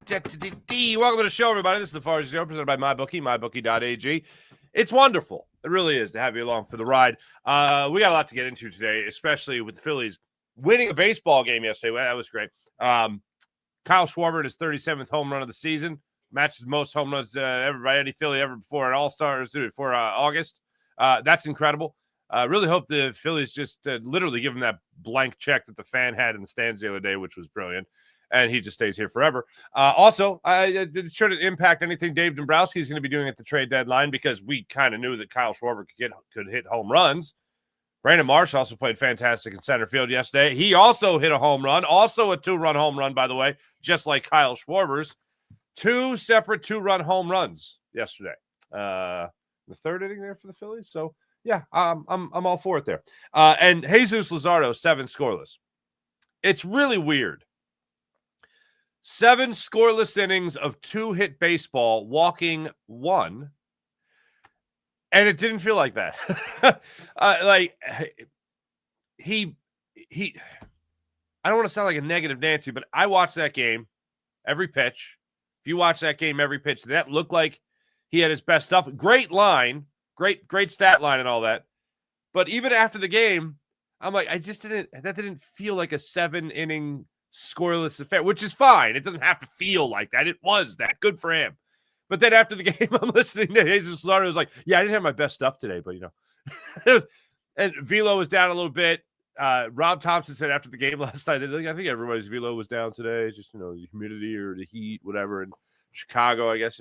Welcome to the show, everybody. This is the Farsi Show presented by MyBookie, mybookie.ag. It's wonderful. It really is to have you along for the ride. We got a lot to get into today, especially with the Phillies winning a baseball game yesterday. Well, that was great. Kyle Schwarber, his 37th home run of the season, matches most home runs ever by any Philly ever before an All-Star, before August. That's incredible. Really hope the Phillies just literally give him that blank check that the fan had in the stands the other day, which was brilliant. And he just stays here forever. Also, it shouldn't impact anything Dave Dombrowski is going to be doing at the trade deadline because we kind of knew that Kyle Schwarber could hit home runs. Brandon Marsh also played fantastic in center field yesterday. He also hit a home run, also a two-run home run, by the way, just like Kyle Schwarber's. Two separate two-run home runs yesterday. The third inning there for the Phillies. So, yeah, I'm all for it there. And Jesus Luzardo, 7 scoreless. It's really weird. 7 scoreless innings of 2-hit baseball, walking 1, and it didn't feel like that. He. I don't want to sound like a negative Nancy, but I watched that game, every pitch. If you watch that game, every pitch, that looked like he had his best stuff. Great line, great stat line, and all that. But even after the game, I'm like, that didn't feel like a 7-inning scoreless affair, which is fine. It doesn't have to feel like that. It was that. Good for him. But then after the game, I'm listening to Jesus Luzardo. Was like, yeah, I didn't have my best stuff today, but, and velo was down a little bit. Rob Thompson said after the game last night, I think everybody's velo was down today. It's just, the humidity or the heat, whatever, in Chicago, I guess,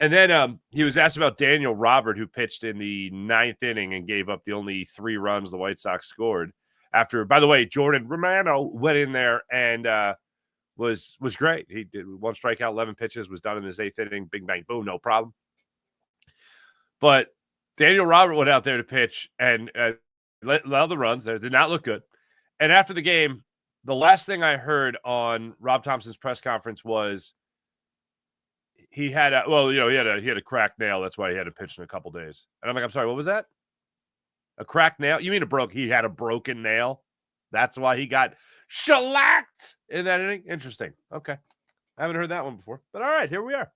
And then he was asked about Daniel Robert, who pitched in the 9th inning and gave up the only 3 runs the White Sox scored. After, by the way, Jordan Romano went in there and was great. He did 1 strikeout, 11 pitches, was done in his 8th inning. Bing, bang, boom, no problem. But Daniel Robert went out there to pitch and let the runs there. Did not look good. And after the game, the last thing I heard on Rob Thompson's press conference was he had he had a cracked nail. That's why he had to pitch in a couple days. And I'm like, I'm sorry, what was that? A cracked nail? You mean he had a broken nail? That's why he got shellacked in that inning? Interesting. Okay. I haven't heard that one before. But all right, here we are.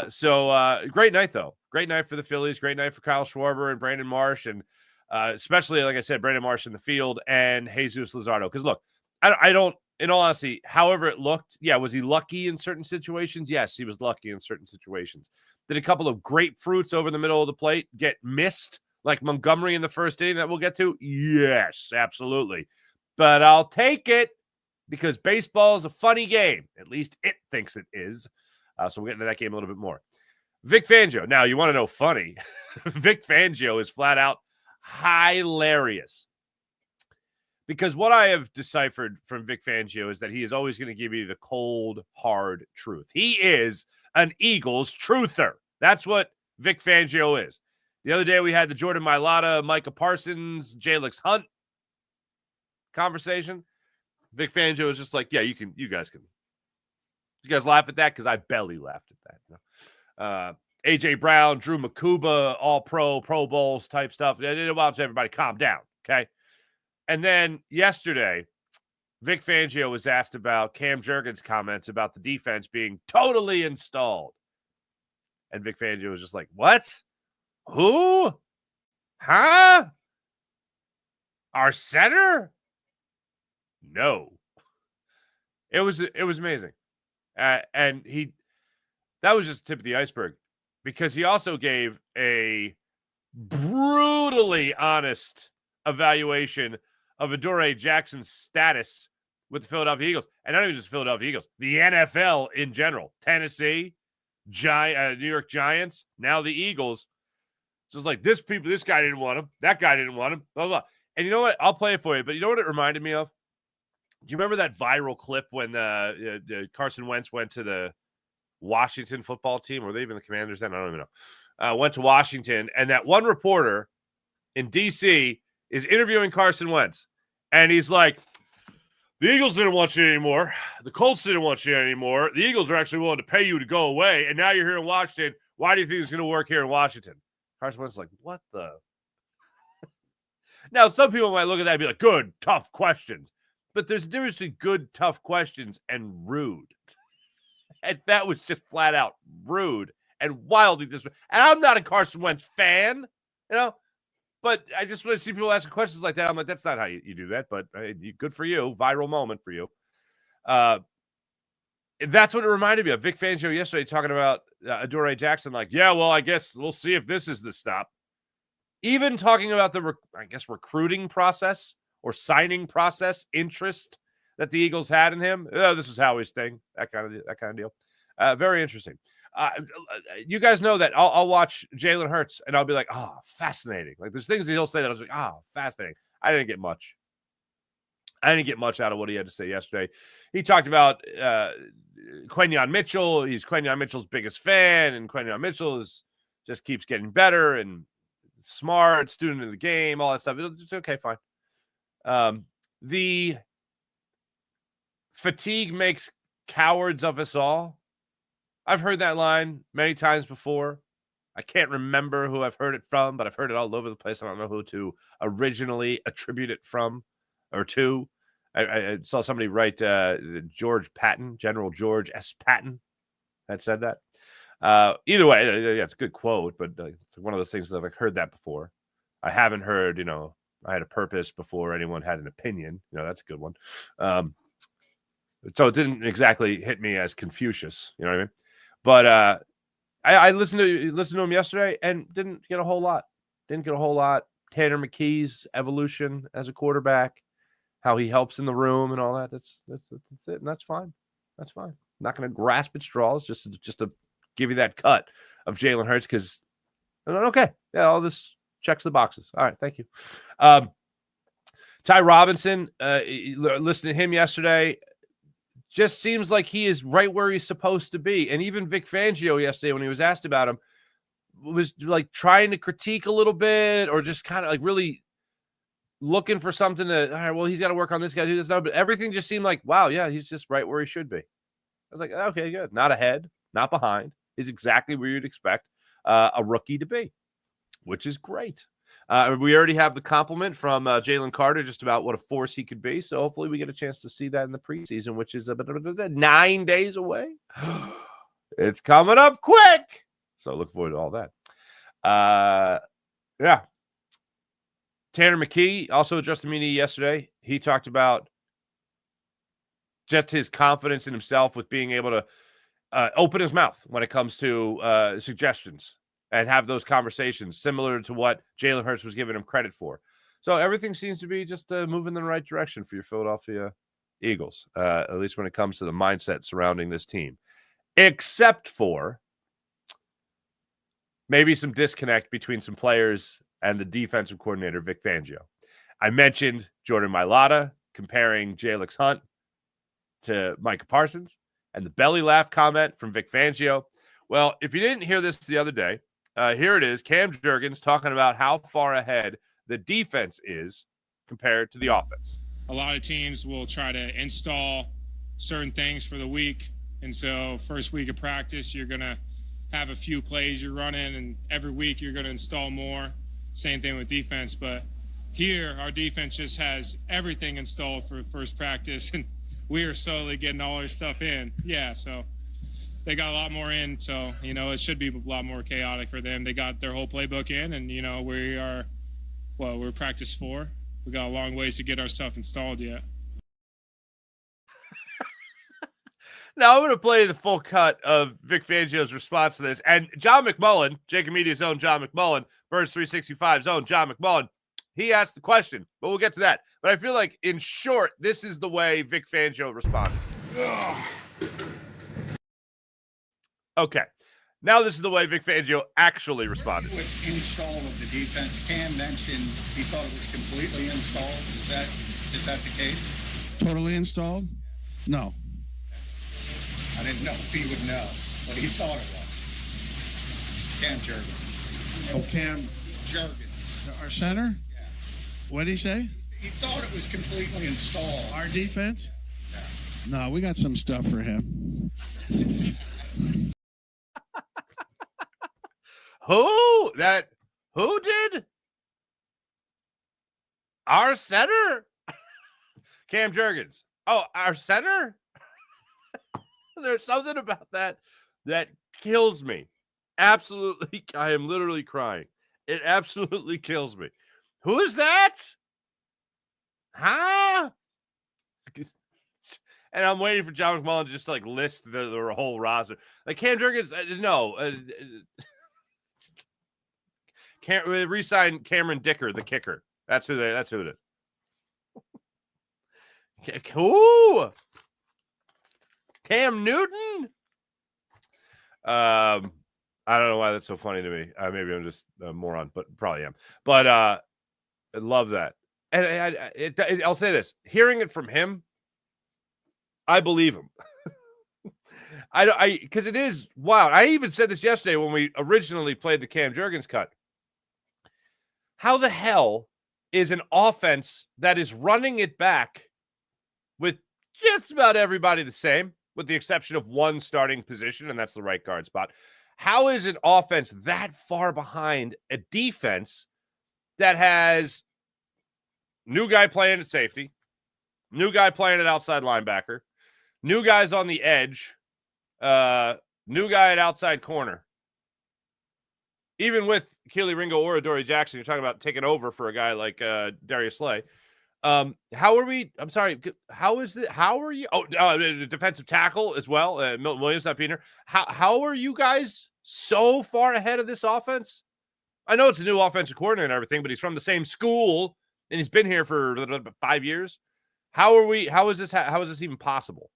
So great night, though. Great night for the Phillies. Great night for Kyle Schwarber and Brandon Marsh. And especially, like I said, Brandon Marsh in the field and Jesus Luzardo. Because, look, I don't, in all honesty, however it looked, yeah, was he lucky in certain situations? Yes, he was lucky in certain situations. Did a couple of grapefruits over the middle of the plate get missed? Like Montgomery in the first inning that we'll get to? Yes, absolutely. But I'll take it because baseball is a funny game. At least it thinks it is. So we'll get into that game a little bit more. Vic Fangio. Now, you want to know funny. Vic Fangio is flat out hilarious. Because what I have deciphered from Vic Fangio is that he is always going to give you the cold, hard truth. He is an Eagles truther. That's what Vic Fangio is. The other day, we had the Jordan Mailata, Micah Parsons, Jalix Hunt conversation. Vic Fangio is just like, yeah, you guys laugh at that? Because I belly laughed at that. A.J. Brown, Drew Makuba, all-pro, Pro Bowls type stuff. Watch everybody calm down, okay? And then yesterday, Vic Fangio was asked about Cam Jurgens' comments about the defense being totally installed. And Vic Fangio was just like, what? Who? Huh? Our center? No. It was amazing. And that was just the tip of the iceberg because he also gave a brutally honest evaluation of Adoree Jackson's status with the Philadelphia Eagles. And not even just Philadelphia Eagles, the NFL in general. Tennessee, New York Giants, now the Eagles. Just like this guy didn't want him. That guy didn't want him. Blah, blah. And you know what? I'll play it for you. But you know what it reminded me of? Do you remember that viral clip when Carson Wentz went to the Washington football team? Were they even the Commanders then? I don't even know. Went to Washington. And that one reporter in D.C. is interviewing Carson Wentz. And he's like, the Eagles didn't want you anymore. The Colts didn't want you anymore. The Eagles are actually willing to pay you to go away. And now you're here in Washington. Why do you think it's going to work here in Washington? Carson Wentz is like, what the? Now, some people might look at that and be like, good, tough questions. But there's a difference between good, tough questions and rude. And that was just flat out rude and wildly disrespectful. And I'm not a Carson Wentz fan, but I just want to see people asking questions like that. I'm like, that's not how you do that, but good for you. Viral moment for you. That's what it reminded me of. Vic Fangio yesterday talking about Adoree Jackson, like, yeah, well, I guess we'll see if this is the stop. Even talking about the, recruiting process or signing process interest that the Eagles had in him. Oh, this is Howie's thing. That kind of deal. Very interesting. You guys know that I'll watch Jalen Hurts and I'll be like, oh, fascinating. Like there's things that he'll say that I was like, oh, fascinating. I didn't get much out of what he had to say yesterday. He talked about Quenyon Mitchell. He's Quenyon Mitchell's biggest fan, and Quenyon Mitchell just keeps getting better and smart, student of the game, all that stuff. It's okay, fine. The fatigue makes cowards of us all. I've heard that line many times before. I can't remember who I've heard it from, but I've heard it all over the place. I don't know who to originally attribute it from or to. I saw somebody write George Patton, General George S. Patton, had said that. Either way, yeah, it's a good quote, but it's one of those things that I've heard that before. I haven't heard, I had a purpose before anyone had an opinion. That's a good one. So it didn't exactly hit me as Confucius, you know what I mean? But I listened to him yesterday and didn't get a whole lot. Tanner McKee's evolution as a quarterback, how he helps in the room and all that. That's it, and that's fine. That's fine. I'm not going to grasp at straws just to give you that cut of Jalen Hurts because okay, yeah, all this checks the boxes. All right, thank you. Ty Robinson, listening to him yesterday, just seems like he is right where he's supposed to be. And even Vic Fangio yesterday, when he was asked about him, was like trying to critique a little bit or just kind of like really looking for something to, all right, well, he's got to work on this guy, do this now. But everything just seemed like, wow, yeah, he's just right where he should be. I was like, okay, good. Not ahead, not behind. He's exactly where you'd expect a rookie to be, which is great. We already have the compliment from Jalen Carter just about what a force he could be. So hopefully we get a chance to see that in the preseason, which is 9 days away. It's coming up quick. So look forward to all that. Yeah. Tanner McKee also addressed the media yesterday. He talked about just his confidence in himself with being able to open his mouth when it comes to suggestions and have those conversations similar to what Jalen Hurts was giving him credit for. So everything seems to be just moving in the right direction for your Philadelphia Eagles, at least when it comes to the mindset surrounding this team, except for maybe some disconnect between some players and the defensive coordinator, Vic Fangio. I mentioned Jordan Mailata comparing Jalix Hunt to Micah Parsons and the belly laugh comment from Vic Fangio. Well, if you didn't hear this the other day, here it is. Cam Jurgens talking about how far ahead the defense is compared to the offense. A lot of teams will try to install certain things for the week. And so first week of practice, you're going to have a few plays you're running, and every week you're going to install more. Same thing with defense. But here, our defense just has everything installed for first practice, and we are slowly getting all our stuff in. Yeah, so they got a lot more in, so, it should be a lot more chaotic for them. They got their whole playbook in, and, we're practice 4. We got a long ways to get our stuff installed yet. Now, I'm going to play the full cut of Vic Fangio's response to this. And John McMullen, Jacob Media's own John McMullen, Birds 365's own John McMullen, he asked the question, but we'll get to that. But I feel like, in short, this is the way Vic Fangio responded. Okay. Now this is the way Vic Fangio actually responded. With install of the defense, Cam mentioned he thought it was completely installed. Is that the case? Totally installed? No. I didn't know if he would know, but he thought it was. Cam Jurgens. Oh, Cam Jurgens. Our center? Yeah. What did he say? He thought it was completely installed. Our defense? Yeah. No, we got some stuff for him. Who did? Our center? Cam Jurgens. Oh, our center? There's something about that kills me. Absolutely. I am literally crying. It absolutely kills me. Who is that? Huh? And I'm waiting for John McMullen to just like list the whole roster. Like Cam Jurgens, no. Can't re-sign Cameron Dicker, the kicker. That's who it is. Cool. Cam Newton. I don't know why that's so funny to me. Maybe I'm just a moron, but probably am. But I love that. And I'll say this: hearing it from him, I believe him. Because it is wild. I even said this yesterday when we originally played the Cam Jurgens cut. How the hell is an offense that is running it back with just about everybody the same, with the exception of one starting position, and that's the right guard spot? How is an offense that far behind a defense that has new guy playing at safety, new guy playing at outside linebacker, new guys on the edge, new guy at outside corner? Even with Keely Ringo or Adoree Jackson, you're talking about taking over for a guy like Darius Slay. How are we? I'm sorry. How is it? How are you? Oh, defensive tackle as well. Milton Williams not being here. How are you guys so far ahead of this offense? I know it's a new offensive coordinator and everything, but he's from the same school and he's been here for 5 years. How are we? How is this even possible?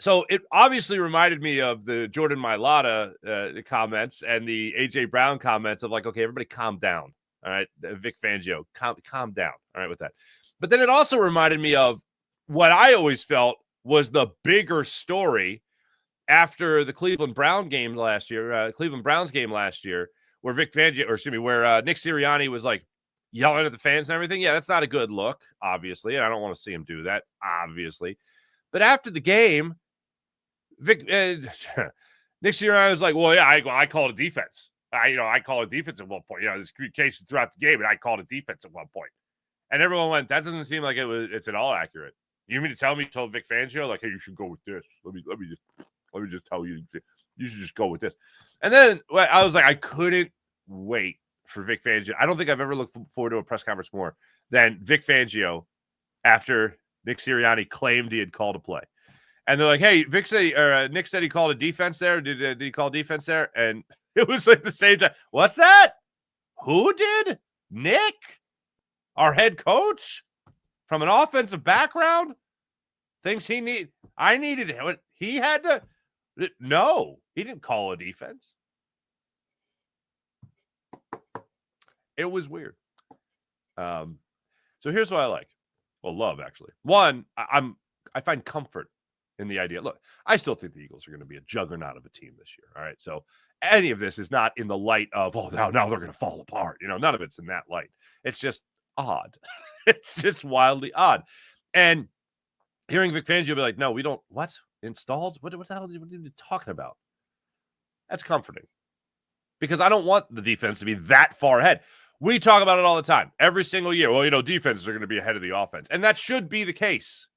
So it obviously reminded me of the Jordan Mailata comments and the AJ Brown comments of like, okay, everybody calm down. All right. Vic Fangio, calm down. All right with that. But then it also reminded me of what I always felt was the bigger story after the Cleveland Browns game last year, where Vic Fangio, where Nick Sirianni was like yelling at the fans and everything. Yeah, that's not a good look, obviously. And I don't want to see him do that, obviously. But after the game, Nick Sirianni was like, well, yeah, I called a defense. I called a defense at one point. There's communication throughout the game, and I called a defense at one point. And everyone went, that doesn't seem like it's at all accurate. You mean to tell me, told Vic Fangio, like, hey, you should go with this. Let me just tell you, you should just go with this. And then I was like, I couldn't wait for Vic Fangio. I don't think I've ever looked forward to a press conference more than Vic Fangio after Nick Sirianni claimed he had called a play. And they're like, hey, Nick said he called a defense there. Did he call defense there? And it was like the same time. What's that? Who did? Nick? Our head coach? From an offensive background? Thinks I needed him. He had to. No, he didn't call a defense. It was weird. So here's what I like. Well, love, actually. One, I find comfort in the idea. Look, I still think the Eagles are going to be a juggernaut of a team this year. All right. So any of this is not in the light of, now they're going to fall apart. None of it's in that light. It's just odd. It's just wildly odd. And hearing Vic Fangio be like, no, we don't, what? Installed? What the hell are you talking about? That's comforting. Because I don't want the defense to be that far ahead. We talk about it all the time. Every single year. Well, defenses are going to be ahead of the offense. And that should be the case.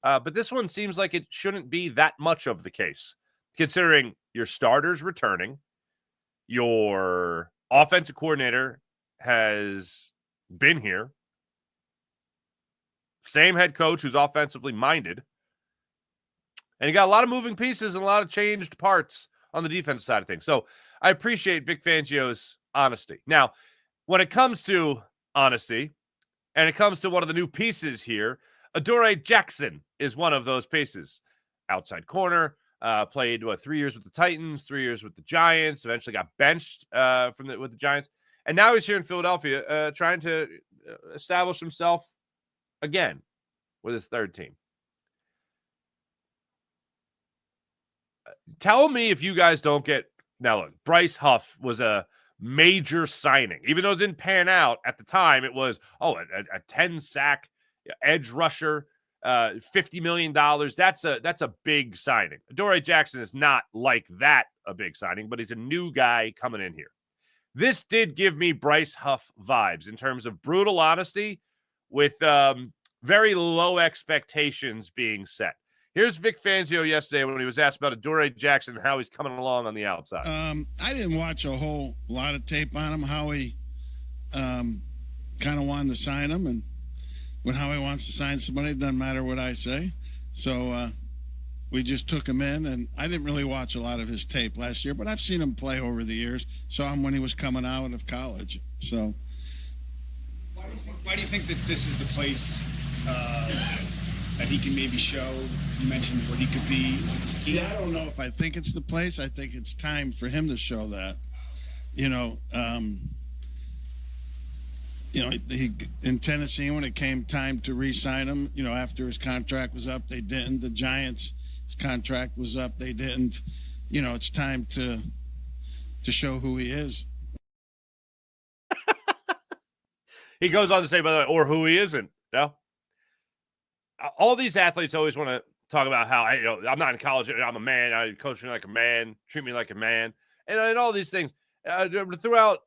But this one seems like it shouldn't be that much of the case, considering your starters returning, your offensive coordinator has been here, same head coach who's offensively minded, and you got a lot of moving pieces and a lot of changed parts on the defense side of things. So I appreciate Vic Fangio's honesty. Now, when it comes to honesty, and it comes to one of the new pieces here, Adoree Jackson is one of those pieces. Outside corner, played 3 years with the Titans, 3 years with the Giants, eventually got benched with the Giants. And now he's here in Philadelphia trying to establish himself again with his third team. Tell me if you guys don't get... Now, look, Bryce Huff was a major signing. Even though it didn't pan out at the time, it was, a 10-sack edge rusher, $50 million. That's a big signing. Adoree Jackson is not like that a big signing, but he's a new guy coming in here. This did give me Bryce Huff vibes in terms of brutal honesty with very low expectations being set. Here's Vic Fangio yesterday when he was asked about Adoree Jackson and how he's coming along on the outside. I didn't watch a whole lot of tape on him, how he kind of wanted to sign him, and when how he wants to sign somebody, it doesn't matter what I say. So we just took him in, and I didn't really watch a lot of his tape last year, but I've seen him play over the years. Saw him when he was coming out of college. So why do you think that this is the place that he can maybe show? You mentioned what he could be. Is it the scheme? I don't know if I think it's the place. I think it's time for him to show that. He in Tennessee, when it came time to re-sign him, after his contract was up, they didn't. The Giants, his contract was up, they didn't. It's time to show who he is. He goes on to say, by the way, or who he isn't. No. All these athletes always want to talk about how I'm not in college. I'm a man. I coach me like a man. Treat me like a man. And all these things throughout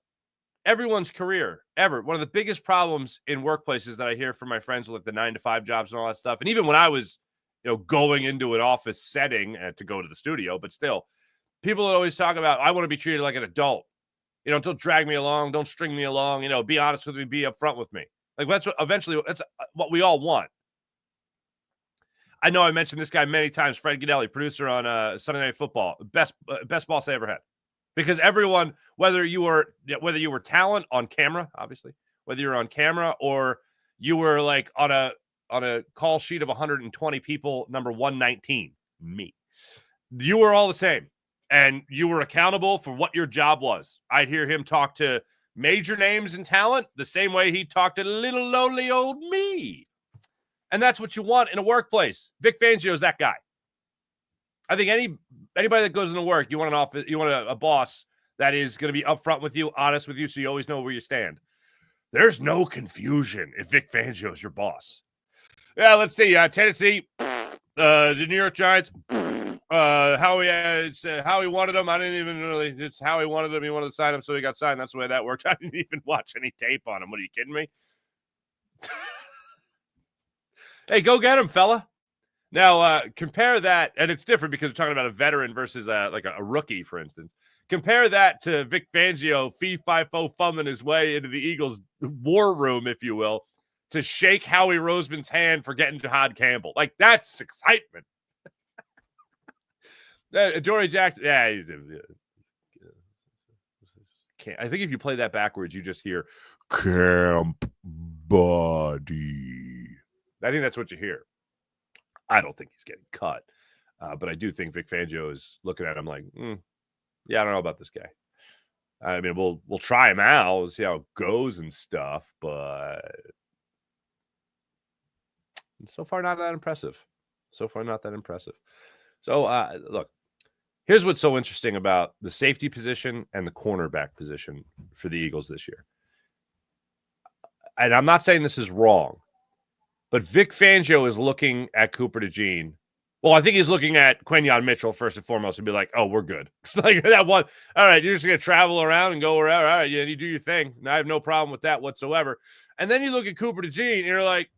everyone's career ever. One of the biggest problems in workplaces that I hear from my friends with the 9-to-5 jobs and all that stuff. And even when I was, going into an office setting to go to the studio, but still, people would always talk about, I want to be treated like an adult. Don't drag me along. Don't string me along. Be honest with me. Be upfront with me. Like that's what we all want. I know I mentioned this guy many times, Fred Godelli, producer on Sunday Night Football, best boss I ever had. Because everyone, whether you were talent on camera, obviously, whether you're on camera or you were like on a call sheet of 120 people, number 119, me, you were all the same, and you were accountable for what your job was. I'd hear him talk to major names and talent the same way he talked to little lowly old me. And that's what you want in a workplace. Vic Fangio is that guy. I think anybody that goes into work, you want an office, you want a boss that is going to be upfront with you, honest with you, so you always know where you stand. There's no confusion if Vic Fangio is your boss. Yeah, let's see. Tennessee, the New York Giants, how he wanted them. I didn't even really. It's how he wanted them. He wanted to sign him, so he got signed. That's the way that worked. I didn't even watch any tape on him. What are you kidding me? Hey, go get him, fella. Now, compare that, and it's different because we're talking about a veteran versus like a rookie, for instance. Compare that to Vic Fangio, fee-fi-fo fumbling his way into the Eagles' war room, if you will, to shake Howie Roseman's hand for getting Jahad Campbell. Like, that's excitement. Adoree Jackson, yeah, I think if you play that backwards, you just hear Camp Body. I think that's what you hear. I don't think he's getting cut, but I do think Vic Fangio is looking at him like, yeah, I don't know about this guy. I mean, we'll try him out, we'll see how it goes and stuff, but so far not that impressive. So, look, here's what's so interesting about the safety position and the cornerback position for the Eagles this year. And I'm not saying this is wrong, but Vic Fangio is looking at Cooper DeJean. Well, I think he's looking at Quinyon Mitchell first and foremost and be like, oh, we're good. Like that one. All right, you're just going to travel around and go wherever. All right, yeah, you do your thing. And I have no problem with that whatsoever. And then you look at Cooper DeJean and you're like,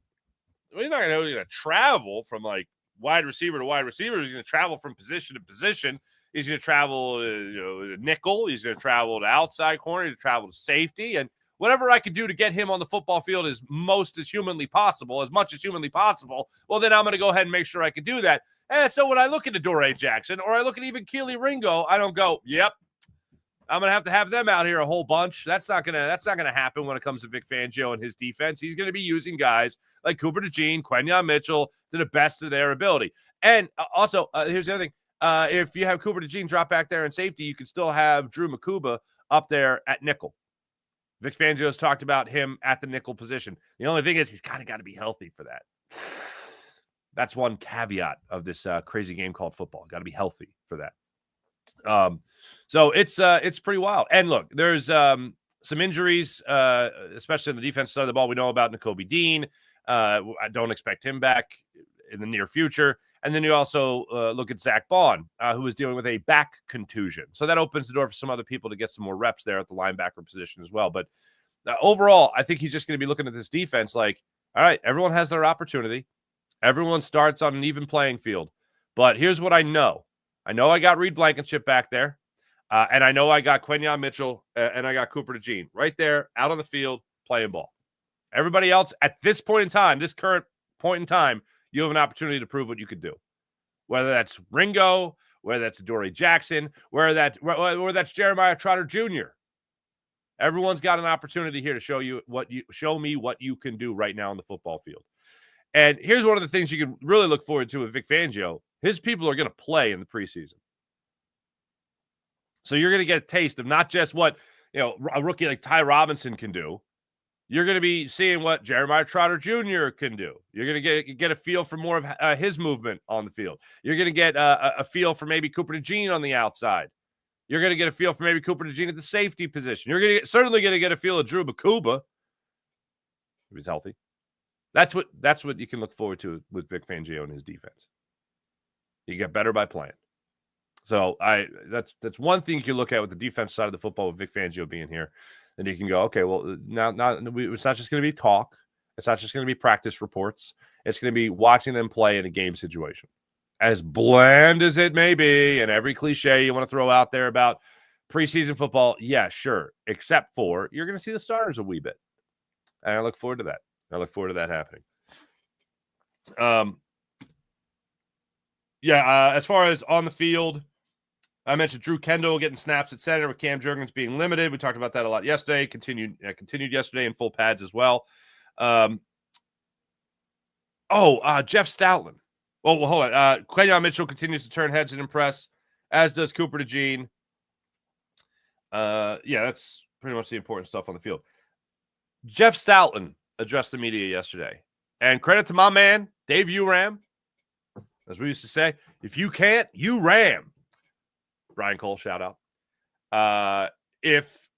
well, he's not going to travel from like wide receiver to wide receiver. He's going to travel from position to position. He's going to travel nickel. He's going to travel to outside corner. He's going to travel to safety. And whatever I could do to get him on the football field as much as humanly possible, well, then I'm going to go ahead and make sure I can do that. And so when I look at Adoree Jackson or I look at even Keely Ringo, I don't go, yep, I'm going to have them out here a whole bunch. That's not going to happen when it comes to Vic Fangio and his defense. He's going to be using guys like Cooper DeJean, Quinyon Mitchell to the best of their ability. And also, here's the other thing. If you have Cooper DeJean drop back there in safety, you can still have Drew Makuba up there at nickel. Vic Fangio's talked about him at the nickel position. The only thing is he's kind of got to be healthy for that. That's one caveat of this crazy game called football. Got to be healthy for that. So it's pretty wild. And look, there's some injuries, especially on the defense side of the ball. We know about Nakobe Dean. I don't expect him back in the near future. And then you also look at Zach Bond, who is dealing with a back contusion. So that opens the door for some other people to get some more reps there at the linebacker position as well. But overall, I think he's just going to be looking at this defense like, all right, everyone has their opportunity. Everyone starts on an even playing field. But here's what I know. I know I got Reed Blankenship back there. And I know I got Quinyon Mitchell and I got Cooper DeJean right there out on the field playing ball. Everybody else at this point in time, this current point in time, you have an opportunity to prove what you could do. Whether that's Ringo, whether that's Dory Jackson, whether that's Jeremiah Trotter Jr. Everyone's got an opportunity here to show me what you can do right now on the football field. And here's one of the things you can really look forward to with Vic Fangio. His people are going to play in the preseason. So you're going to get a taste of not just what, a rookie like Ty Robinson can do. You're going to be seeing what Jeremiah Trotter Jr. can do. You're going to get a feel for more of his movement on the field. You're going to get a feel for maybe Cooper DeJean on the outside. You're going to get a feel for maybe Cooper DeJean at the safety position. You're certainly going to get a feel of Drew Bakuba, if he's healthy. That's what you can look forward to with Vic Fangio and his defense. You get better by playing. So that's one thing you can look at with the defense side of the football with Vic Fangio being here. And you can go, okay, well, it's not just going to be talk. It's not just going to be practice reports. It's going to be watching them play in a game situation. As bland as it may be, and every cliche you want to throw out there about preseason football, yeah, sure. Except for you're going to see the starters a wee bit. And I look forward to that. I look forward to that happening. As far as on the field, I mentioned Drew Kendall getting snaps at center with Cam Jurgens being limited. We talked about that a lot yesterday. Continued yesterday in full pads as well. Jeff Stoutland. Well, hold on. Quinyon Mitchell continues to turn heads and impress, as does Cooper DeJean. That's pretty much the important stuff on the field. Jeff Stoutland addressed the media yesterday. And credit to my man, Dave Uram. As we used to say, if you can't, you ram. Brian Cole, shout out. If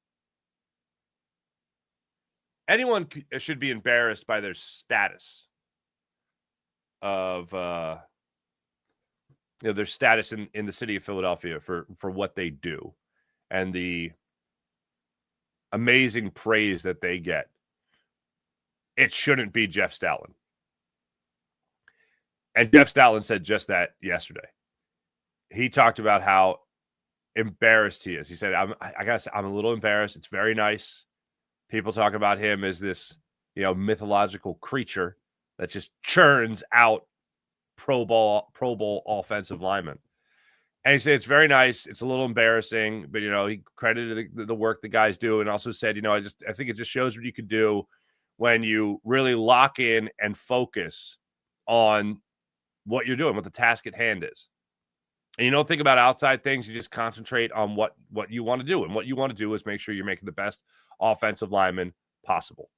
anyone should be embarrassed by their status of their status in the city of Philadelphia for what they do and the amazing praise that they get, it shouldn't be Jeff Stoutland. And Jeff Stoutland said just that yesterday. He talked about how embarrassed he is. He said, I gotta say, I'm a little embarrassed. It's very nice. People talk about him as this, mythological creature that just churns out Pro Bowl offensive linemen. And he said, it's very nice. It's a little embarrassing, but, he credited the work the guys do and also said, I think it just shows what you could do when you really lock in and focus on what you're doing, what the task at hand is. And you don't think about outside things. You just concentrate on what you want to do. And what you want to do is make sure you're making the best offensive lineman possible.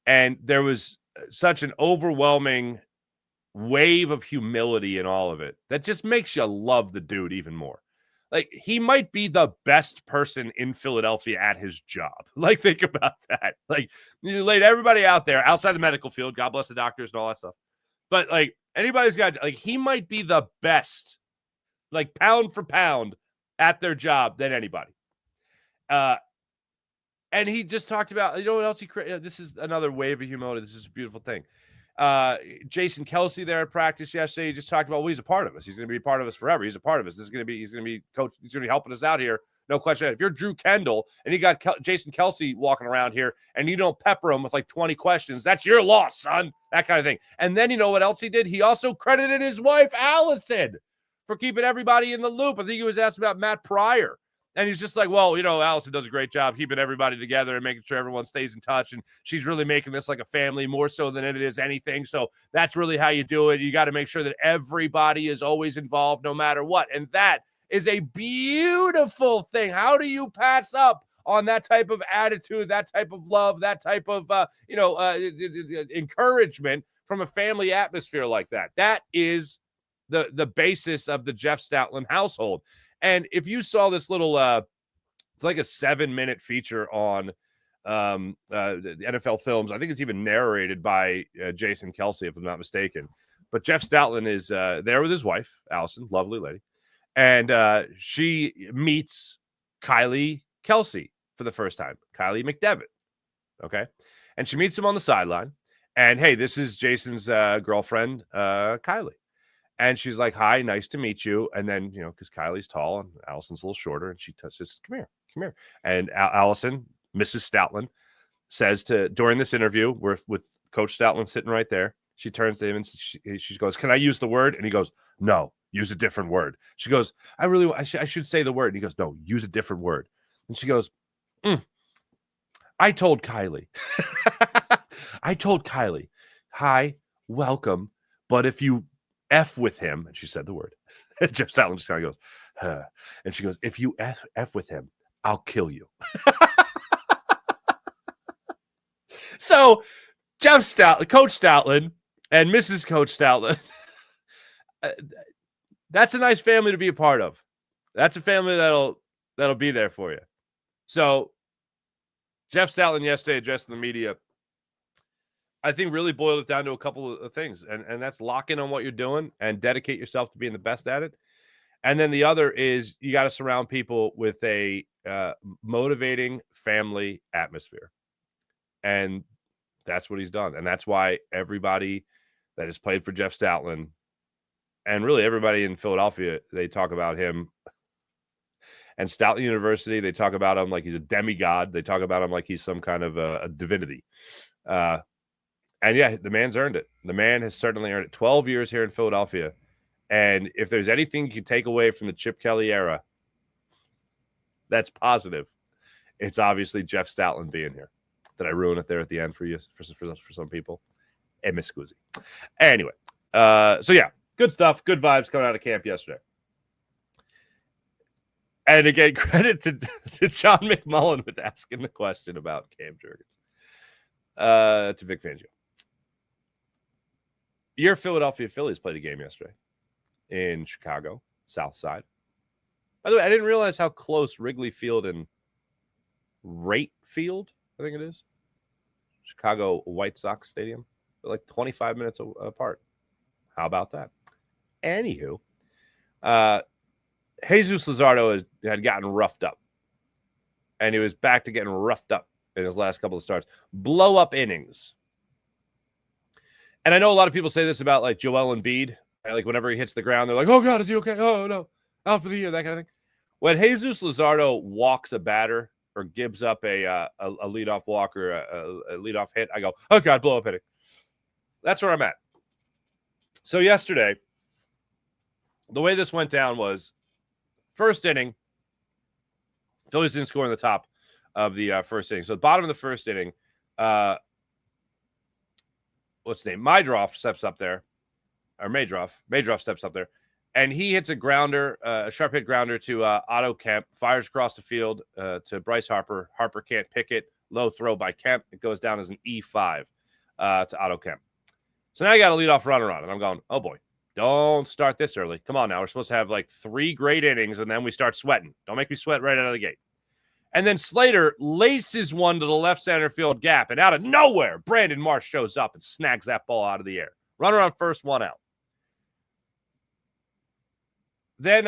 And there was such an overwhelming wave of humility in all of it that just makes you love the dude even more. Like, he might be the best person in Philadelphia at his job. Like, think about that. Like, you laid everybody out there outside the medical field. God bless the doctors and all that stuff. But, like, anybody's got, like, he might be the best, like, pound for pound at their job than anybody. And he just talked about, what else he created? This is another wave of humility. This is a beautiful thing. Jason Kelsey there at practice yesterday, he just talked about, well, he's a part of us. He's going to be a part of us forever. He's a part of us. He's going to be coach. He's going to be helping us out here. No question. If you're Drew Kendall and you got Jason Kelsey walking around here and you don't pepper him with like 20 questions, that's your loss, son. That kind of thing. And then you know what else he did? He also credited his wife, Allison, for keeping everybody in the loop. I think he was asked about Matt Pryor. And he's just like, well, Allison does a great job keeping everybody together and making sure everyone stays in touch. And she's really making this like a family more so than it is anything. So that's really how you do it. You got to make sure that everybody is always involved no matter what. And that is a beautiful thing. How do you pass up on that type of attitude, that type of love, that type of, encouragement from a family atmosphere like that? That is the basis of the Jeff Stoutland household. And if you saw this little, it's like a 7-minute feature on the NFL Films. I think it's even narrated by Jason Kelsey, if I'm not mistaken. But Jeff Stoutland is there with his wife, Allison, lovely lady. And she meets Kylie Kelsey for the first time, Kylie McDevitt. Okay. And she meets him on the sideline. And, hey, this is Jason's girlfriend, Kylie. And she's like, hi, nice to meet you. And then, because Kylie's tall and Allison's a little shorter, and she says, come here. And Allison, Mrs. Stoutland, says during this interview, with Coach Stoutland sitting right there, she turns to him and she goes, can I use the word? And he goes, no, use a different word. She goes, I should say the word. And he goes, no, use a different word. And she goes, I told Kylie. I told Kylie, hi, welcome. But if you F with him, and she said the word, and Jeff Stoutland just kind of goes, huh. And she goes, if you F with him, I'll kill you. So Jeff Stoutland, Coach Stoutland, and Mrs. Coach Stoutland, that's a nice family to be a part of. That's a family that'll be there for you. So Jeff Stoutland yesterday addressing the media, I think really boiled it down to a couple of things. And that's lock in on what you're doing and dedicate yourself to being the best at it. And then the other is you got to surround people with a motivating family atmosphere. And that's what he's done. And that's why everybody that has played for Jeff Stoutland, and really everybody in Philadelphia, they talk about him. And Stoutland University, they talk about him like he's a demigod. They talk about him like he's some kind of a divinity. And yeah, the man's earned it. The man has certainly earned it. 12 years here in Philadelphia. And if there's anything you can take away from the Chip Kelly era that's positive, it's obviously Jeff Stoutland being here. Did I ruin it there at the end for you, for some people? And Miss Scusi. Anyway, so yeah, good stuff. Good vibes coming out of camp yesterday. And again, credit to John McMullen with asking the question about Cam Jurgens. To Vic Fangio. Your Philadelphia Phillies played a game yesterday in Chicago, South Side. By the way, I didn't realize how close Wrigley Field and Wright Field, I think it is, Chicago White Sox Stadium, they're like 25 minutes apart. How about that? Anywho, Jesus Luzardo had gotten roughed up, and he was back to getting roughed up in his last couple of starts. Blow up innings. And I know a lot of people say this about like Joel Embiid. Right? Like whenever he hits the ground, they're like, oh, God, is he okay? Oh, no. Out for the year, that kind of thing. When Jesus Luzardo walks a batter or gives up a leadoff walk or a leadoff hit, I go, oh, God, blow up hitting. That's where I'm at. So yesterday, the way this went down was first inning, Phillies didn't score in the top of the first inning. So the bottom of the first inning, what's his name? Maydroff steps up there, or Maydroff steps up there, and he hits a grounder, a sharp hit grounder to Otto Kemp, fires across the field to Bryce Harper. Harper can't pick it. Low throw by Kemp. It goes down as an E5 to Otto Kemp. So now you got a leadoff runner on, and I'm going, oh boy, don't start this early. Come on now. We're supposed to have like 3 great innings, and then we start sweating. Don't make me sweat right out of the gate. And then Slater laces one to the left center field gap, and out of nowhere, Brandon Marsh shows up and snags that ball out of the air. Runner on first, 1 out. Then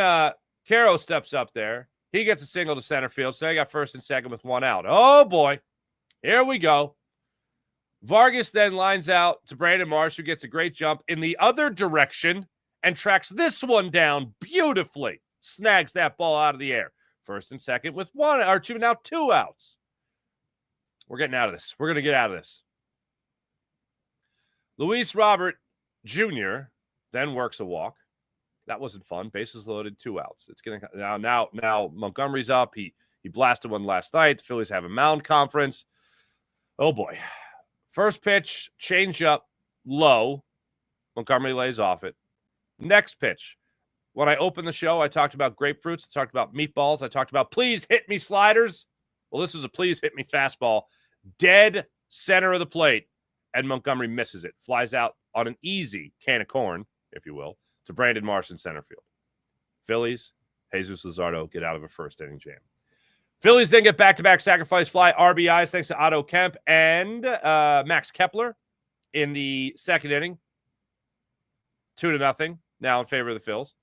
Caro steps up there. He gets a single to center field, so I got first and second with 1 out. Oh, boy. Here we go. Vargas then lines out to Brandon Marsh, who gets a great jump in the other direction and tracks this one down beautifully. Snags that ball out of the air. First and second with 2 outs. We're getting out of this. We're going to get out of this. Luis Robert Jr. then works a walk. That wasn't fun. Bases loaded, 2 outs. It's getting now Montgomery's up. He blasted one last night. The Phillies have a mound conference. Oh boy. First pitch, change up, low. Montgomery lays off it. Next pitch. When I opened the show, I talked about grapefruits. I talked about meatballs. I talked about please hit me sliders. Well, this was a please hit me fastball. Dead center of the plate. And Montgomery misses it. Flies out on an easy can of corn, if you will, to Brandon Marsh in center field. Phillies, Jesus Luzardo get out of a first inning jam. Phillies then get back-to-back sacrifice fly RBIs thanks to Otto Kemp and Max Kepler in the second inning. 2-0 now in favor of the Phils.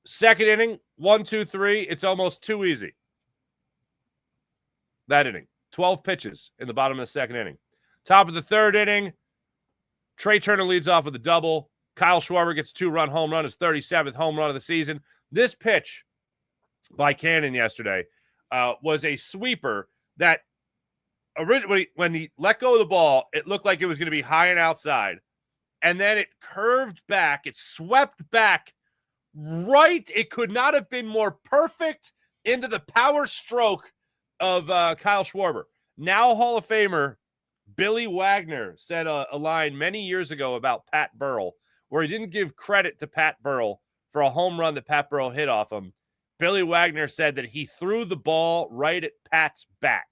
Second inning, 1, 2, 3. It's almost too easy. That inning. 12 pitches in the bottom of the second inning. Top of the third inning, Trey Turner leads off with a double. Kyle Schwarber gets a 2-run home run, his 37th home run of the season. This pitch by Cannon yesterday was a sweeper that originally, when he let go of the ball, it looked like it was going to be high and outside. And then it curved back. It swept back right. It could not have been more perfect into the power stroke of Kyle Schwarber. Now Hall of Famer Billy Wagner said a line many years ago about Pat Burrell, where he didn't give credit to Pat Burrell for a home run that Pat Burrell hit off him. Billy Wagner said that he threw the ball right at Pat's bat.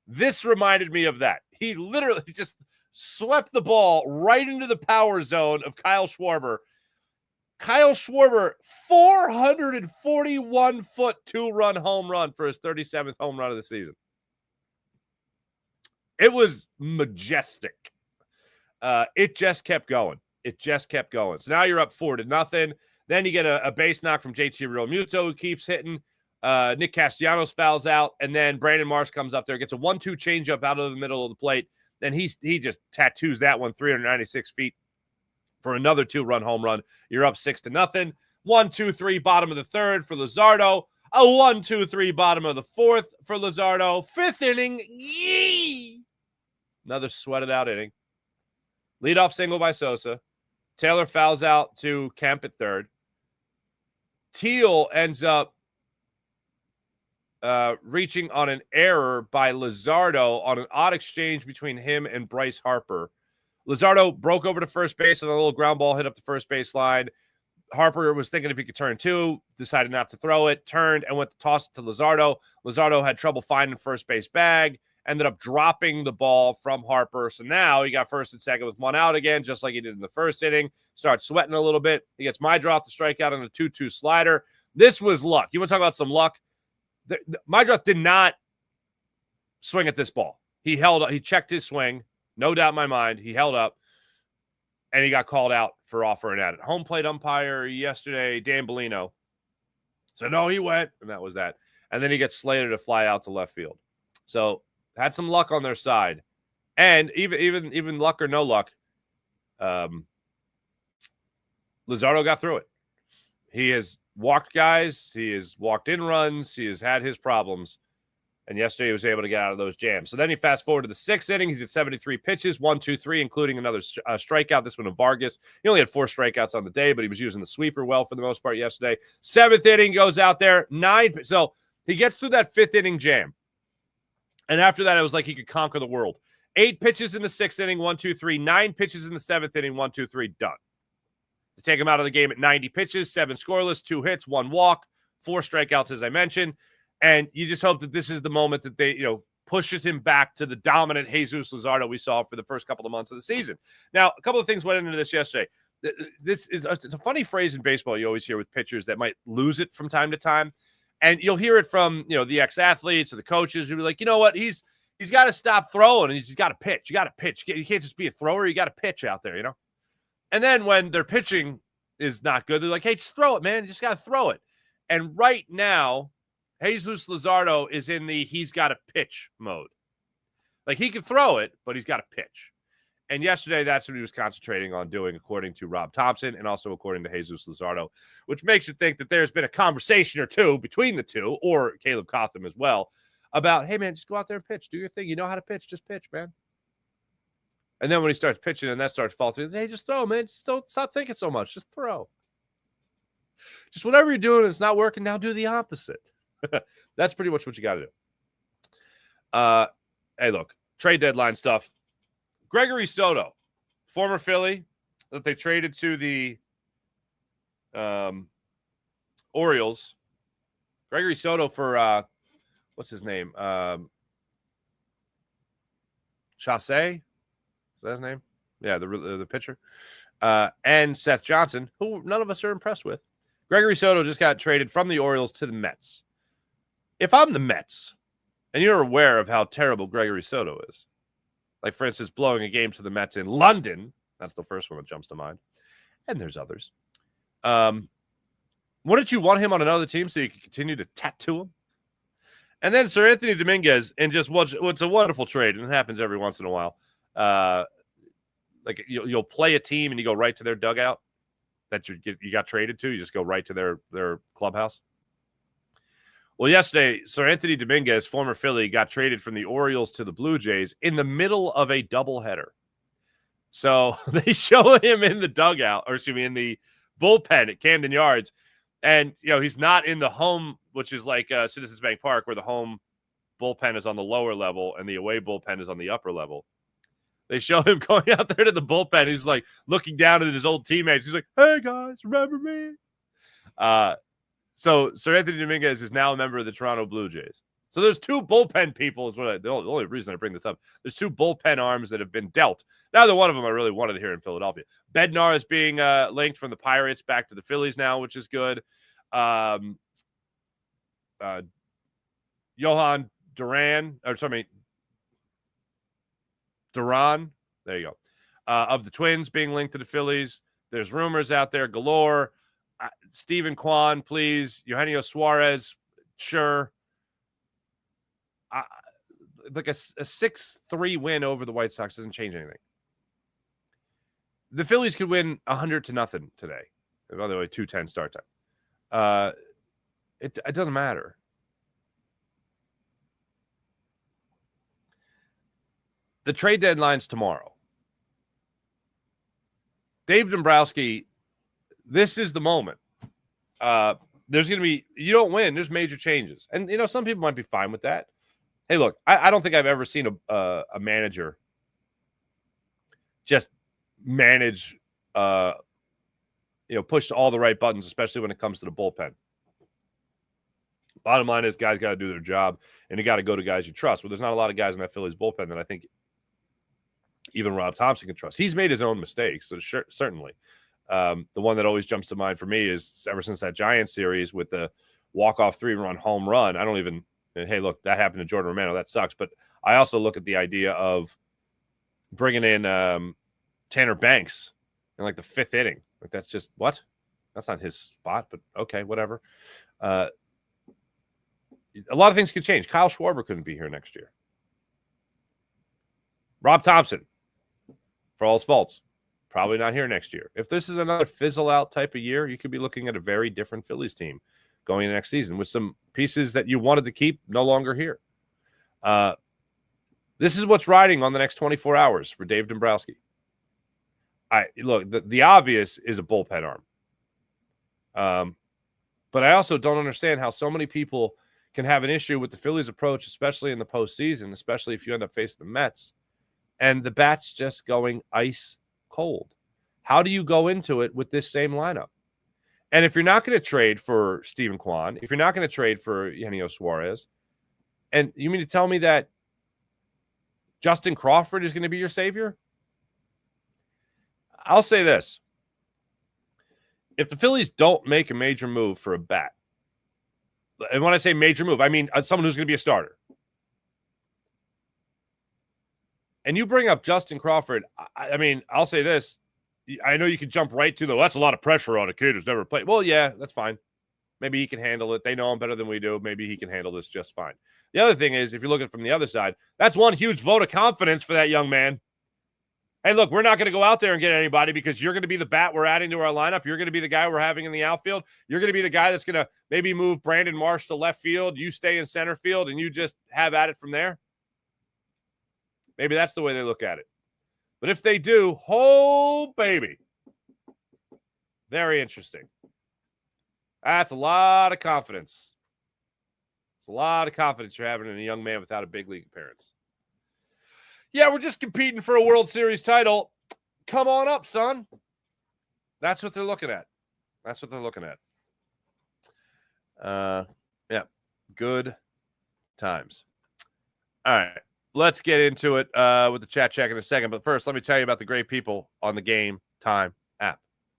This reminded me of that. He literally just swept the ball right into the power zone of Kyle Schwarber. Kyle Schwarber, 441-foot 2-run home run for his 37th home run of the season. It was majestic. It just kept going. So now you're up 4-0. Then you get a base knock from JT Realmuto, who keeps hitting. Nick Castellanos fouls out, and then Brandon Marsh comes up there, gets a 1-2 changeup out of the middle of the plate. Then he just tattoos that one 396 feet for another 2-run home run. You're up 6-0. 1-2-3 bottom of the third for Luzardo. A 1-2-3 bottom of the fourth for Luzardo. Fifth inning. Yee! Another sweated out inning. Leadoff single by Sosa. Taylor fouls out to Kemp at third. Teal ends up reaching on an error by Luzardo on an odd exchange between him and Bryce Harper. Luzardo broke over to first base and a little ground ball hit up the first base line. Harper was thinking if he could turn two, decided not to throw it, turned and went to toss it to Luzardo. Luzardo had trouble finding first base bag, ended up dropping the ball from Harper. So now he got first and second with one out again, just like he did in the first inning. Starts sweating a little bit. He gets my drop to strike out on a 2-2 slider. This was luck. You want to talk about some luck? Mydruth did not swing at this ball. He held up. He checked his swing. No doubt in my mind. He held up, and he got called out for offering at it. Home plate umpire yesterday, Dan Bellino, said, no, he went, and that was that. And then he gets slated to fly out to left field. So had some luck on their side. And even luck or no luck, Luzardo got through it. He has walked guys. He has walked in runs. He has had his problems. And yesterday he was able to get out of those jams. So then he fast forward to the sixth inning. He's at 73 pitches, 1-2-3, including another strikeout. This one to Vargas. He only had 4 strikeouts on the day, but he was using the sweeper well for the most part yesterday. Seventh inning, goes out there, 9. So he gets through that fifth inning jam. And after that, it was like he could conquer the world. 8 pitches in the sixth inning, 1-2-3. 9 pitches in the seventh inning, 1-2-3, done. They take him out of the game at 90 pitches, 7 scoreless, 2 hits, 1 walk, 4 strikeouts, as I mentioned. And you just hope that this is the moment that they, pushes him back to the dominant Jesus Luzardo we saw for the first couple of months of the season. Now, a couple of things went into this yesterday. It's a funny phrase in baseball you always hear with pitchers that might lose it from time to time. And you'll hear it from, the ex-athletes or the coaches who be like, you know what, he's got to stop throwing and he's got to pitch. You got to pitch. You can't just be a thrower. You got to pitch out there, And then when their pitching is not good, they're like, hey, just throw it, man. You just got to throw it. And right now, Jesus Luzardo is in the he's got to pitch mode. Like he can throw it, but he's got to pitch. And yesterday, that's what he was concentrating on doing, according to Rob Thompson and also according to Jesus Luzardo, which makes you think that there's been a conversation or two between the two, or Caleb Cotham as well, about, hey, man, just go out there and pitch. Do your thing. You know how to pitch. Just pitch, man. And then when he starts pitching and that starts faltering, hey, just throw, man. Just don't stop thinking so much. Just throw. Just whatever you're doing and it's not working, now do the opposite. That's pretty much what you got to do. Hey, look, trade deadline stuff. Gregory Soto, former Philly that they traded to the Orioles. Gregory Soto for, what's his name? Chassé? Is that his name? Yeah, the pitcher. And Seth Johnson, who none of us are impressed with. Gregory Soto just got traded from the Orioles to the Mets. If I'm the Mets, and you're aware of how terrible Gregory Soto is, like, for instance, blowing a game to the Mets in London, that's the first one that jumps to mind, and there's others, wouldn't you want him on another team so you can continue to tattoo him? And then Sir Anthony Dominguez, in just what's a wonderful trade, and it happens every once in a while, like you'll play a team and you go right to their dugout that you got traded to. You just go right to their clubhouse. Well, yesterday, Sir Anthony Dominguez, former Philly, got traded from the Orioles to the Blue Jays in the middle of a doubleheader. So they show him in the dugout, or excuse me, in the bullpen at Camden Yards. And, he's not in the home, which is like Citizens Bank Park, where the home bullpen is on the lower level and the away bullpen is on the upper level. They show him going out there to the bullpen. He's like looking down at his old teammates. He's like, "Hey, guys, remember me?" So Sir Anthony Dominguez is now a member of the Toronto Blue Jays. So there's two bullpen people. The only reason I bring this up. There's two bullpen arms that have been dealt. Neither one of them I really wanted here in Philadelphia. Bednar is being linked from the Pirates back to the Phillies now, which is good. Johan Duran, Duran, there you go, of the Twins being linked to the Phillies. There's rumors out there galore. Steven Kwan, please. Eugenio Suarez, sure. Like a 6-3 win over the White Sox doesn't change anything. The Phillies could win 100-0 today. By the way, 2:10 start time. It doesn't matter. The trade deadline's tomorrow. Dave Dombrowski, this is the moment. There's going to be, you don't win, there's major changes. And, some people might be fine with that. Hey, look, I don't think I've ever seen a manager just manage, push all the right buttons, especially when it comes to the bullpen. Bottom line is guys got to do their job, and you got to go to guys you trust. Well, there's not a lot of guys in that Phillies bullpen that I think even Rob Thompson can trust. He's made his own mistakes, so certainly. The one that always jumps to mind for me is ever since that Giants series with the walk-off 3-run home run. I don't even – hey, look, that happened to Jordan Romano. That sucks. But I also look at the idea of bringing in Tanner Banks in like the 5th inning. Like that's just – what? That's not his spot, but okay, whatever. A lot of things could change. Kyle Schwarber couldn't be here next year. Rob Thompson, for all his faults, probably not here next year. If this is another fizzle-out type of year, you could be looking at a very different Phillies team going into next season with some pieces that you wanted to keep no longer here. This is what's riding on the next 24 hours for Dave Dombrowski. Look, the obvious is a bullpen arm. But I also don't understand how so many people can have an issue with the Phillies' approach, especially in the postseason, especially if you end up facing the Mets, and the bat's just going ice cold. How do you go into it with this same lineup? And if you're not going to trade for Steven Kwan, if you're not going to trade for Eugenio Suarez, and you mean to tell me that Justin Crawford is going to be your savior? I'll say this. If the Phillies don't make a major move for a bat, and when I say major move, I mean someone who's going to be a starter, and you bring up Justin Crawford, I mean, I'll say this. I know you could jump right to that's a lot of pressure on a kid who's never played. Well, yeah, that's fine. Maybe he can handle it. They know him better than we do. Maybe he can handle this just fine. The other thing is, if you're looking from the other side, that's one huge vote of confidence for that young man. Hey, look, we're not going to go out there and get anybody because you're going to be the bat we're adding to our lineup. You're going to be the guy we're having in the outfield. You're going to be the guy that's going to maybe move Brandon Marsh to left field. You stay in center field, and you just have at it from there. Maybe that's the way they look at it. But if they do, oh, baby. Very interesting. That's a lot of confidence. It's a lot of confidence you're having in a young man without a big league appearance. Yeah, we're just competing for a World Series title. Come on up, son. That's what they're looking at. That's what they're looking at. Yeah, good times. All right, let's get into it with the chat check in a second. But first, let me tell you about the great people on the Game Time app.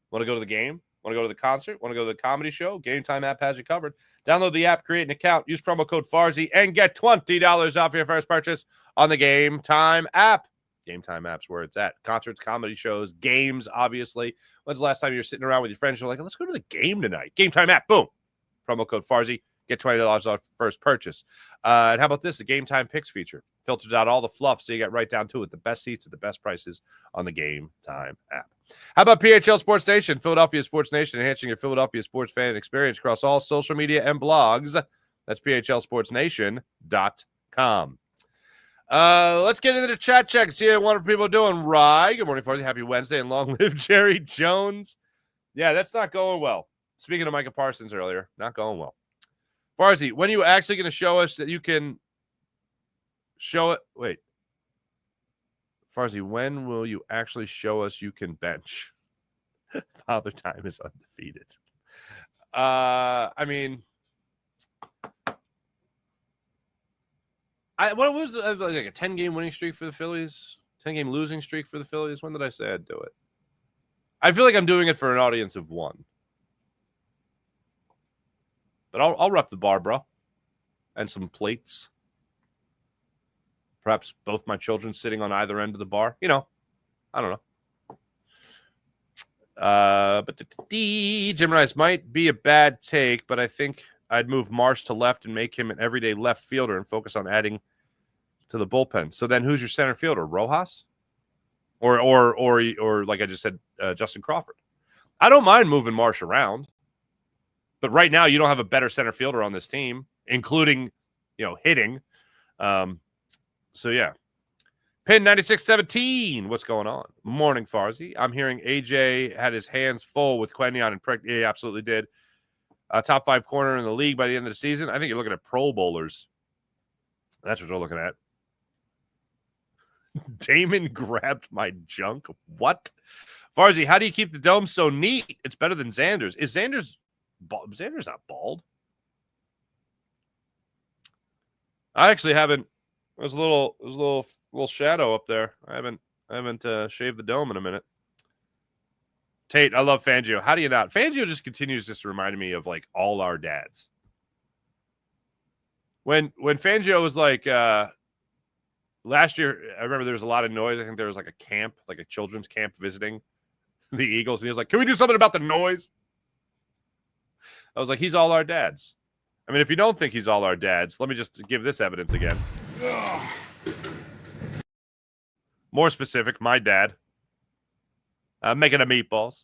Want to go to the game? Want to go to the concert? Want to go to the comedy show? Game Time app has you covered. Download the app, create an account, use promo code FARZI, and get $20 off your first purchase on the Game Time app. Game Time app's where it's at. Concerts, comedy shows, games, obviously. When's the last time you were sitting around with your friends? You're like, let's go to the game tonight. Game Time app, boom. Promo code FARZI. Get $20 off first purchase. And how about this? The Game Time Picks feature. Filters out all the fluff so you get right down to it. The best seats at the best prices on the Game Time app. How about PHL Sports Nation? Philadelphia Sports Nation, enhancing your Philadelphia sports fan experience across all social media and blogs. That's phlsportsnation.com. Let's get into the chat check and see what wonderful people are doing. Rye, good morning, Farzi. Happy Wednesday, and long live Jerry Jones. Yeah, that's not going well. Speaking of Micah Parsons earlier, not going well. Farzi, when are you actually going to show us that you can show it? Wait. Farzi, when will you actually show us you can bench? Father Time is undefeated. I mean, what was like a 10-game winning streak for the Phillies? 10-game losing streak for the Phillies? When did I say I'd do it? I feel like I'm doing it for an audience of one. But I'll rep the bar, bro. And some plates. Perhaps both my children sitting on either end of the bar. You know, I don't know. But Jim Rice might be a bad take, but I think I'd move Marsh to left and make him an everyday left fielder and focus on adding to the bullpen. So then who's your center fielder? Rojas? Or like I just said, Justin Crawford. I don't mind moving Marsh around. But right now, you don't have a better center fielder on this team, including, hitting. So, yeah. Pin 9617. What's going on? Morning, Farzi. I'm hearing AJ had his hands full with Quenion and Prick. He absolutely did. Top 5 corner in the league by the end of the season. I think you're looking at Pro Bowlers. That's what we're looking at. Damon grabbed my junk. What? Farzi, how do you keep the dome so neat? It's better than Xander's. Is Xander's not bald? I actually haven't. There's a little shadow up there. I haven't shaved the dome in a minute. Tate, I love Fangio. How do you not? Fangio just continues just reminding me of like all our dads. When Fangio was like last year, I remember there was a lot of noise. I think there was like a camp, like a children's camp visiting the Eagles, and he was like, "Can we do something about the noise?" I was like, he's all our dads. I mean, if you don't think he's all our dads, let me just give this evidence again. Ugh. More specific, my dad. Making the meatballs.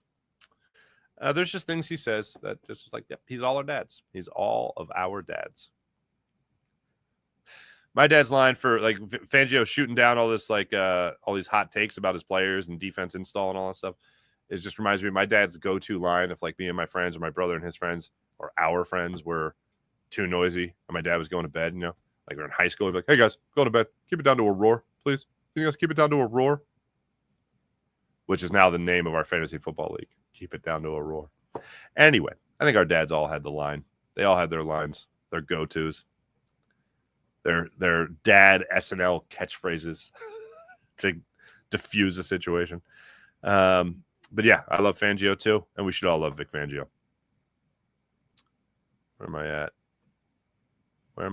There's just things he says that just like, yep, he's all our dads. He's all of our dads. My dad's line for like Fangio shooting down all this like all these hot takes about his players and defense install and all that stuff. It just reminds me of my dad's go-to line if like me and my friends or my brother and his friends or our friends were too noisy and my dad was going to bed, like we're in high school. He'd be like, "Hey guys, go to bed. Keep it down to a roar, please. Can you guys keep it down to a roar?" Which is now the name of our fantasy football league. Keep it down to a roar. Anyway, I think our dads all had the line. They all had their lines, their go-tos, their dad SNL catchphrases to diffuse the situation. But yeah, I love Fangio too, and we should all love Vic Fangio. Where am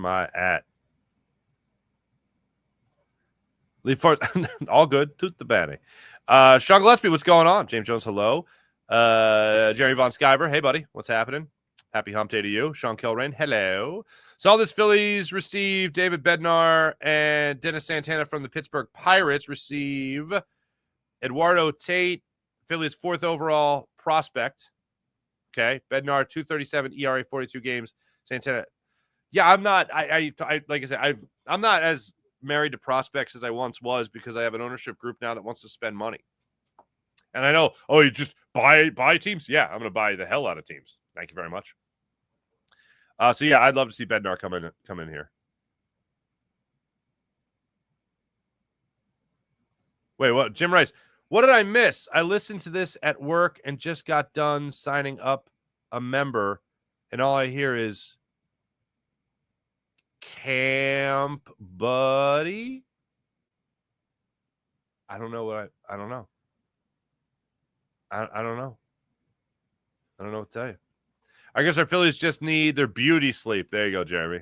I at? Leave far all good. Toot the banny. Sean Gillespie, what's going on? James Jones, hello. Jerry Von Skyver, hey buddy, what's happening? Happy hump day to you. Sean Kilrain, hello. Saw this Phillies receive David Bednar and Dennis Santana from the Pittsburgh Pirates receive Eduardo Tate, Phillies 4th overall prospect. Okay, Bednar 237 ERA, 42 games. Santana, yeah, I'm not. I like I said, I'm not as married to prospects as I once was because I have an ownership group now that wants to spend money. And I know, you just buy teams. Yeah, I'm going to buy the hell out of teams. Thank you very much. So yeah, I'd love to see Bednar come in here. Wait, what? Jim Rice. What did I miss? I listened to this at work and just got done signing up a member, and all I hear is camp buddy. I don't know what I don't know. I don't know. I don't know what to tell you. I guess our Phillies just need their beauty sleep. There you go, Jeremy.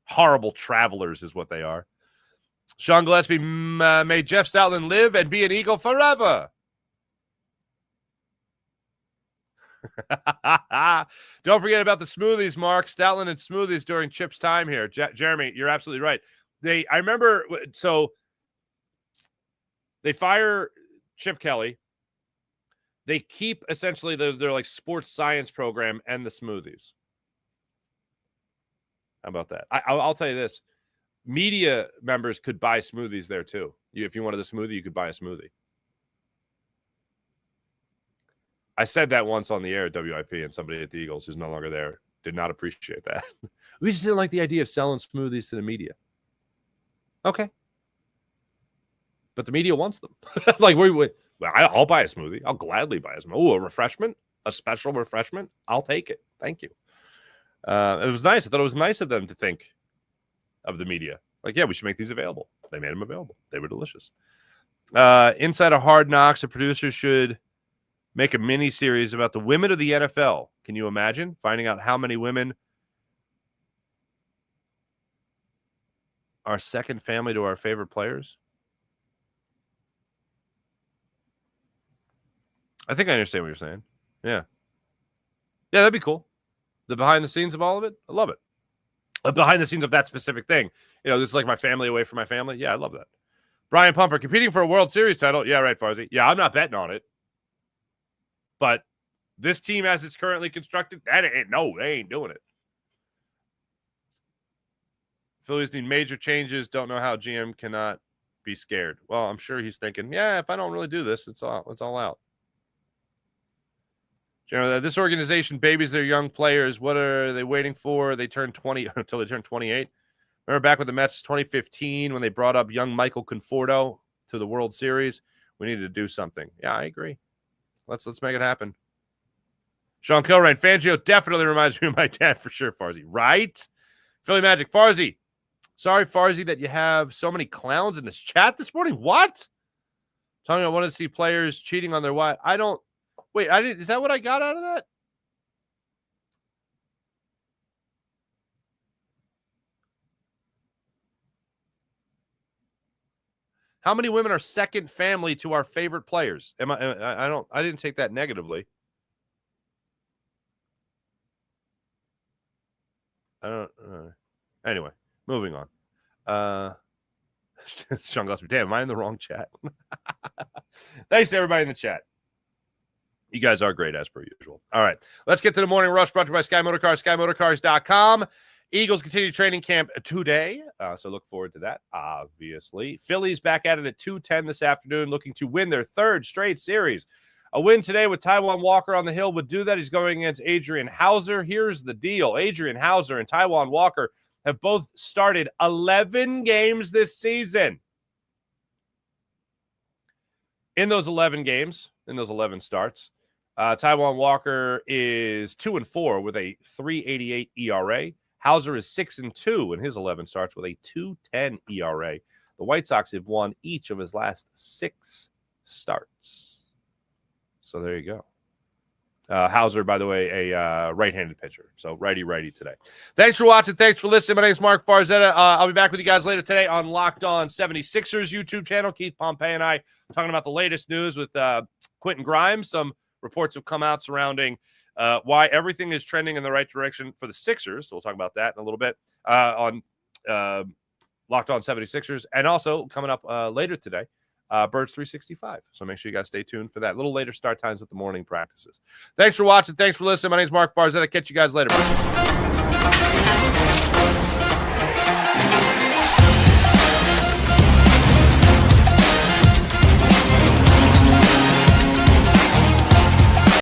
Horrible travelers is what they are. Sean Gillespie, may Jeff Stoutland live and be an Eagle forever. Don't forget about the smoothies, Mark. Stoutland and smoothies during Chip's time here. Jeremy, you're absolutely right. I remember, so they fire Chip Kelly. They keep essentially their like sports science program and the smoothies. How about that? I'll tell you this. Media members could buy smoothies there too. If you wanted a smoothie, you could buy a smoothie. I said that once on the air at WIP, and somebody at the Eagles who's no longer there did not appreciate that. We just didn't like the idea of selling smoothies to the media. Okay. But the media wants them. Like, I'll buy a smoothie. I'll gladly buy a smoothie. Oh, a refreshment? A special refreshment? I'll take it. Thank you. It was nice. I thought it was nice of them to think of the media. Like, yeah, we should make these available. They made them available. They were delicious. Inside of Hard Knocks, the producers should make a mini series about the women of the NFL. Can you imagine finding out how many women are second family to our favorite players? I think I understand what you're saying. Yeah. Yeah, that'd be cool. The behind the scenes of all of it. I love it. Behind the scenes of that specific thing. You know, this is like my family away from my family. Yeah, I love that. Brian Pumper, competing for a World Series title. Yeah, right, Farzi. Yeah, I'm not betting on it. But this team, as it's currently constructed, they ain't doing it. Phillies need major changes. Don't know how GM cannot be scared. Well, I'm sure he's thinking, yeah, if I don't really do this, it's all out. Generally, this organization babies their young players. What are they waiting for? They turn 20 until they turn 28. Remember back with the Mets 2015 when they brought up young Michael Conforto to the World Series? We needed to do something. Yeah, I agree. Let's make it happen. Sean Kilrain, Fangio definitely reminds me of my dad for sure, Farzi. Right? Philly Magic, Farzi. Sorry, Farzi, that you have so many clowns in this chat this morning. What? Telling me I wanted to see players cheating on their wife. Wait, is that what I got out of that? How many women are second family to our favorite players? I didn't take that negatively. Anyway, moving on. Sean Gillespie, damn, am I in the wrong chat? Thanks to everybody in the chat. You guys are great as per usual. All right, let's get to the morning rush brought to you by Sky Motorcars, SkyMotorcars.com. Eagles continue training camp today, so look forward to that, obviously. Phillies back at it at 2:10 this afternoon, looking to win their third straight series. A win today with Taijuan Walker on the hill would do that. He's going against Adrian Hauser. Here's the deal. Adrian Hauser and Taijuan Walker have both started 11 games this season. In those 11 games, in those 11 starts, Taijuan Walker is 2-4 with a 3.88 ERA. Hauser is 6-2 in his 11 starts with a 2.10 ERA. The White Sox have won each of his last 6 starts. So there you go. Hauser, by the way, a right-handed pitcher. So righty today. Thanks for watching. Thanks for listening. My name is Mark Farzetta. I'll be back with you guys later today on Locked On 76ers YouTube channel. Keith Pompey and I talking about the latest news with Quentin Grimes. Some reports have come out surrounding why everything is trending in the right direction for the Sixers. So we'll talk about that in a little bit on Locked On 76ers. And also coming up later today, Birds 365. So make sure you guys stay tuned for that. A little later start times with the morning practices. Thanks for watching. Thanks for listening. My name is Mark Farzetta. Catch you guys later.